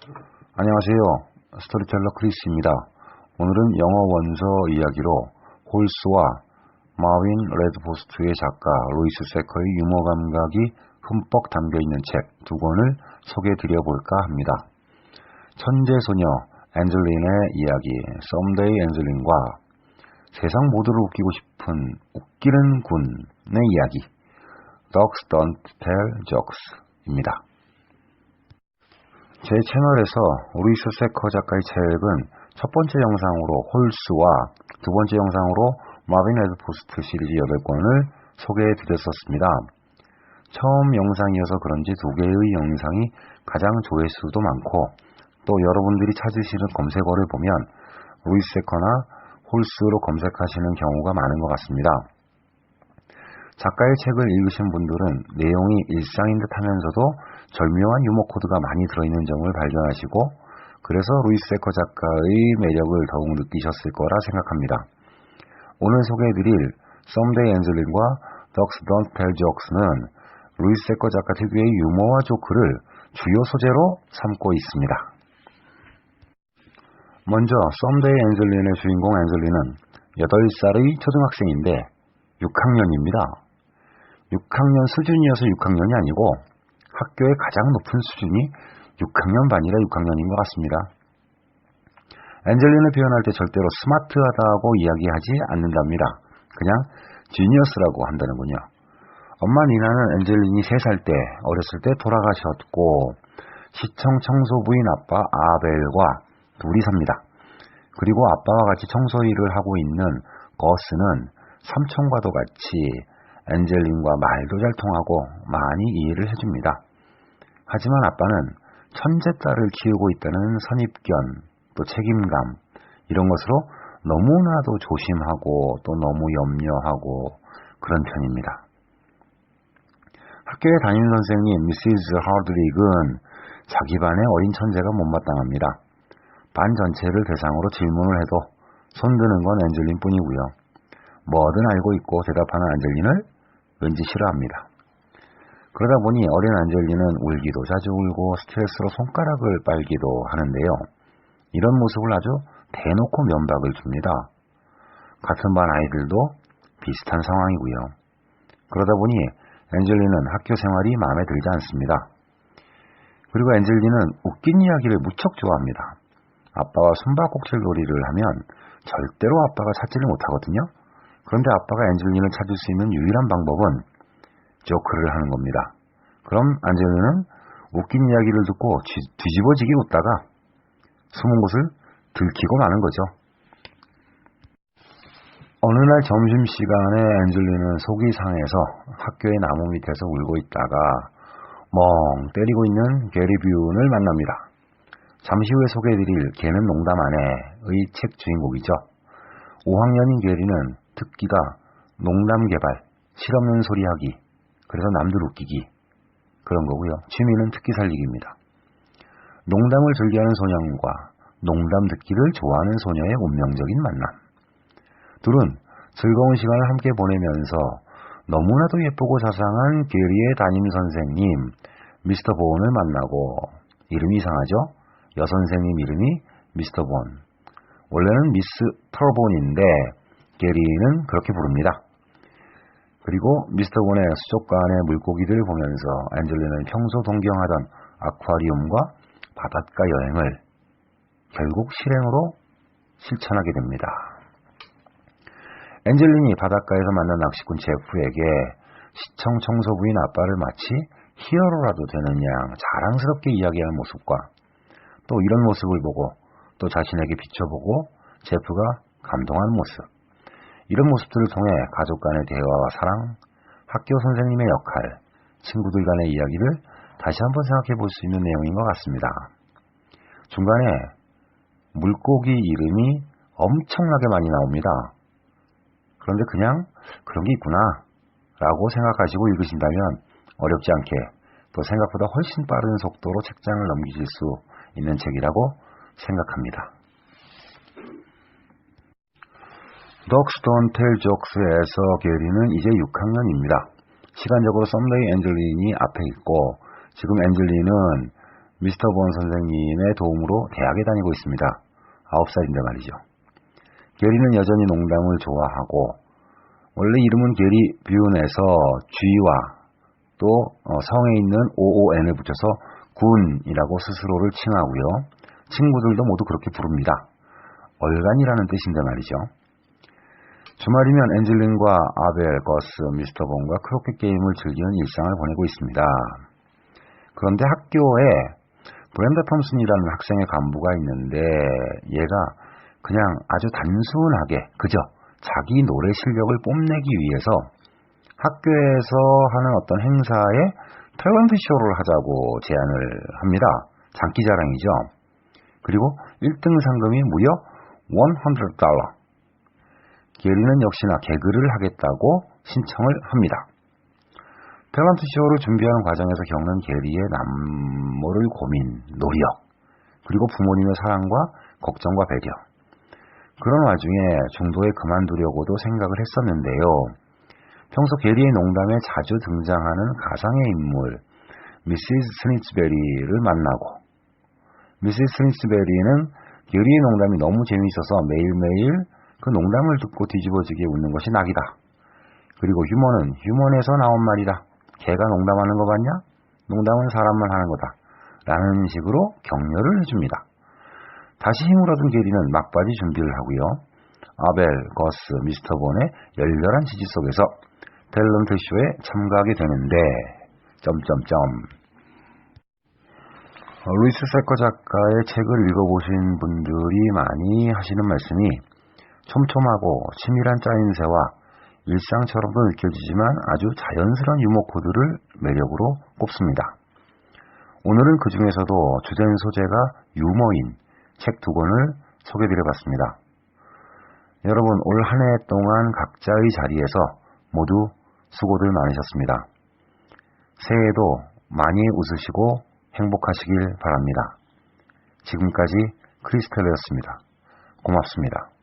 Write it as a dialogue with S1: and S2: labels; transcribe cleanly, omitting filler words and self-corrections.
S1: 안녕하세요. 스토리텔러 크리스입니다. 오늘은 영어 원서 이야기로 홀스와 마윈 레드포스트의 작가 루이스 세커의 유머 감각이 흠뻑 담겨있는 책 두 권을 소개해드려볼까 합니다. 천재소녀 엔젤린의 이야기 썸데이 엔젤린과 세상 모두를 웃기고 싶은 웃기는 군의 이야기 Dogs Don't Tell Jokes입니다. 제 채널에서 루이스 세커 작가의 책은 첫 번째 영상으로 홀스와 두 번째 영상으로 마빈 레드포스트 시리즈 8권을 소개해드렸었습니다. 처음 영상이어서 그런지 두 개의 영상이 가장 조회수도 많고 또 여러분들이 찾으시는 검색어를 보면 루이스 세커나 홀스로 검색하시는 경우가 많은 것 같습니다. 작가의 책을 읽으신 분들은 내용이 일상인 듯 하면서도 절묘한 유머 코드가 많이 들어있는 점을 발견하시고 그래서 루이스 세커 작가의 매력을 더욱 느끼셨을 거라 생각합니다. 오늘 소개해드릴 썸데이 엔젤린과 Dogs Don't Tell Jokes는 루이스 세커 작가 특유의 유머와 조크를 주요 소재로 삼고 있습니다. 먼저 썸데이 엔젤린의 주인공 엔젤린은 8살의 초등학생인데 6학년입니다. 6학년 수준이어서 6학년이 아니고 학교의 가장 높은 수준이 6학년 반이라 6학년인 것 같습니다. 엔젤린을 표현할 때 절대로 스마트하다고 이야기하지 않는답니다. 그냥 지니어스라고 한다는군요. 엄마 니나는 엔젤린이 3살 때 어렸을 때 돌아가셨고 시청 청소부인 아빠 아벨과 둘이 삽니다. 그리고 아빠와 같이 청소 일을 하고 있는 거스는 삼촌과도 같이 엔젤린과 말도 잘 통하고 많이 이해를 해줍니다. 하지만 아빠는 천재 딸을 키우고 있다는 선입견, 또 책임감 이런 것으로 너무나도 조심하고 또 너무 염려하고 그런 편입니다. 학교에 담임 선생님 미시즈 하드릭은 자기 반의 어린 천재가 못마땅합니다. 반 전체를 대상으로 질문을 해도 손드는 건 엔젤린 뿐이고요. 뭐든 알고 있고 대답하는 엔젤린을 왠지 싫어합니다. 그러다 보니 어린 엔젤린은 울기도 자주 울고 스트레스로 손가락을 빨기도 하는데요. 이런 모습을 아주 대놓고 면박을 줍니다. 같은 반 아이들도 비슷한 상황이고요. 그러다 보니 엔젤린은 학교 생활이 마음에 들지 않습니다. 그리고 엔젤린은 웃긴 이야기를 무척 좋아합니다. 아빠와 숨바꼭질 놀이를 하면 절대로 아빠가 찾지를 못하거든요. 그런데 아빠가 엔젤린을 찾을 수 있는 유일한 방법은 조크를 하는 겁니다. 그럼 엔젤린은 웃긴 이야기를 듣고 뒤집어지게 웃다가 숨은 곳을 들키고 마는 거죠. 어느 날 점심시간에 엔젤린은 속이 상해서 학교의 나무 밑에서 울고 있다가 멍 때리고 있는 게리 뷰를 만납니다. 잠시 후에 소개해드릴 걔는 농담 안해의 책 주인공이죠. 5학년인 게리는 특기가 농담 개발, 실없는 소리 하기, 그래서 남들 웃기기 그런 거고요. 취미는 특기 살리기입니다. 농담을 즐겨하는 소년과 농담 듣기를 좋아하는 소녀의 운명적인 만남. 둘은 즐거운 시간을 함께 보내면서 너무나도 예쁘고 자상한 게리의 담임 선생님 미스터 본을 만나고 이름이 이상하죠? 여선생님 이름이 미스터 본. 원래는 미스 터본인데 게리는 그렇게 부릅니다. 그리고 미스터 본의 수족관의 물고기들을 보면서 엔젤린은 평소 동경하던 아쿠아리움과 바닷가 여행을 결국 실행으로 실천하게 됩니다. 엔젤린이 바닷가에서 만난 낚시꾼 제프에게 시청 청소부인 아빠를 마치 히어로라도 되는 양 자랑스럽게 이야기하는 모습과 또 이런 모습을 보고 또 자신에게 비춰보고 제프가 감동한 모습, 이런 모습들을 통해 가족 간의 대화와 사랑, 학교 선생님의 역할, 친구들 간의 이야기를 다시 한번 생각해 볼 수 있는 내용인 것 같습니다. 중간에 물고기 이름이 엄청나게 많이 나옵니다. 그런데 그냥 그런 게 있구나 라고 생각하시고 읽으신다면 어렵지 않게 또 생각보다 훨씬 빠른 속도로 책장을 넘기실 수 있는 책이라고 생각합니다. Dogs Don't Tell Jokes에서 게리는 이제 6학년입니다. 시간적으로 썸데이 엔젤린이 앞에 있고 지금 엔젤린은 미스터 본 선생님의 도움으로 대학에 다니고 있습니다. 9살인데 말이죠. 게리는 여전히 농담을 좋아하고 원래 이름은 게리 뷰온에서 G와 또 성에 있는 OON을 붙여서 군이라고 스스로를 칭하고요. 친구들도 모두 그렇게 부릅니다. 얼간이라는 뜻인데 말이죠. 주말이면 엔젤린과 아벨, 거스, 미스터 본과 크로켓 게임을 즐기는 일상을 보내고 있습니다. 그런데 학교에 브렌다 톰슨이라는 학생의 간부가 있는데 얘가 그냥 아주 단순하게 그저 자기 노래 실력을 뽐내기 위해서 학교에서 하는 어떤 행사에 탤런트 쇼를 하자고 제안을 합니다. 장기자랑이죠. 그리고 1등 상금이 무려 $100. 게리는 역시나 개그를 하겠다고 신청을 합니다. 탤런트 쇼를 준비하는 과정에서 겪는 게리의 남모를 고민, 노력, 그리고 부모님의 사랑과 걱정과 배려. 그런 와중에 중도에 그만두려고도 생각을 했었는데요. 평소 게리의 농담에 자주 등장하는 가상의 인물 미시스 스니츠베리를 만나고 미시스 스니츠베리는 게리의 농담이 너무 재미있어서 매일매일 그 농담을 듣고 뒤집어지게 웃는 것이 낙이다. 그리고 유머는 유머에서 나온 말이다. 걔가 농담하는 거 봤냐? 농담은 사람만 하는 거다. 라는 식으로 격려를 해줍니다. 다시 힘을 얻은 게리는 막바지 준비를 하고요. 아벨, 거스, 미스터 본의 열렬한 지지 속에서 탤런트 쇼에 참가하게 되는데 루이스 세커 작가의 책을 읽어보신 분들이 많이 하시는 말씀이 촘촘하고 치밀한 짜임새와 일상처럼도 느껴지지만 아주 자연스러운 유머 코드를 매력으로 꼽습니다. 오늘은 그 중에서도 주된 소재가 유머인 책 2권을 소개드려봤습니다. 여러분 올 한 해 동안 각자의 자리에서 모두 수고들 많으셨습니다. 새해에도 많이 웃으시고 행복하시길 바랍니다. 지금까지 크리스텔이었습니다. 고맙습니다.